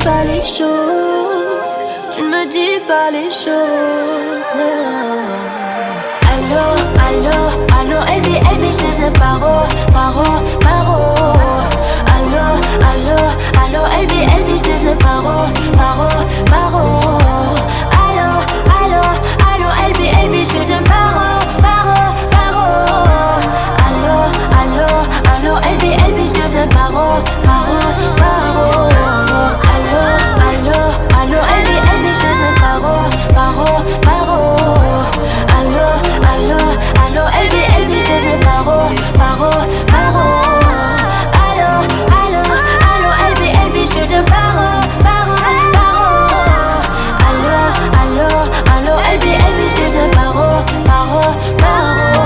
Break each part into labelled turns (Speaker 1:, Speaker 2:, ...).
Speaker 1: pas les choses, tu ne me dis pas les choses, non. Allô, allô, allô, Elbi, Elbi, je te dis paro, paro, paro. Allô, allô, allô, Elbi, Elbi, je te dis paro, paro, paro. Allô, allô, allô, Elbi, Elbi, je te dis paro, paro, paro. Allô, allô, allô, Elbi, Elbi, je te dis paro, paro, paro. Allô, allô, allô, Elbi, Elbi, je te dis paro, paro, paro. Allô, allô, allô, Elbi, Elbi, je te dis paro, paro, paro. Allô, allô, allô, Elbi, Elbi, je te dis paro, paro, paro. Allô, allô, allô, Elbi, Elbi, je te dis paro, paro, paro.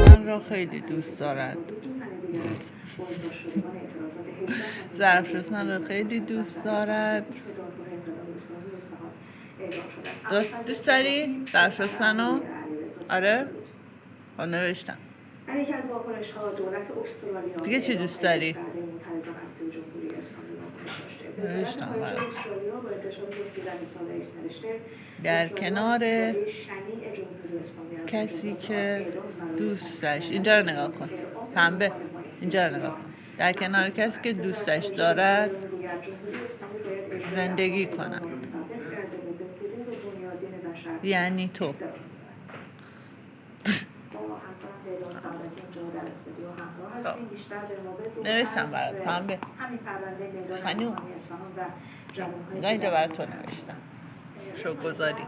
Speaker 2: ظرف رو خیلی دوست دارد. ظرف شستن رو خیلی دوست دارد. دوست داری ظرف شستن رو؟ آره؟ نوشتم.
Speaker 3: یکی از واکنش‌ها دولت استرالیا
Speaker 2: دیگه چی دوست داری؟
Speaker 3: معترضان از سوی جمهوری اسلامی واکنش داشته.
Speaker 2: نوشتم برات.
Speaker 3: استرالیا با انتشار پستی در سال نوشته
Speaker 2: در کنار کسی که دوستش، اینجا رو نگاه کن، پنبه، اینجا رو نگاه کن، در کنار کسی که دوستش دارد زندگی کند، یعنی تو. نوشتم برات پنبه خانوم، نگاه اینجا برات تو نوشتم شو گذاری.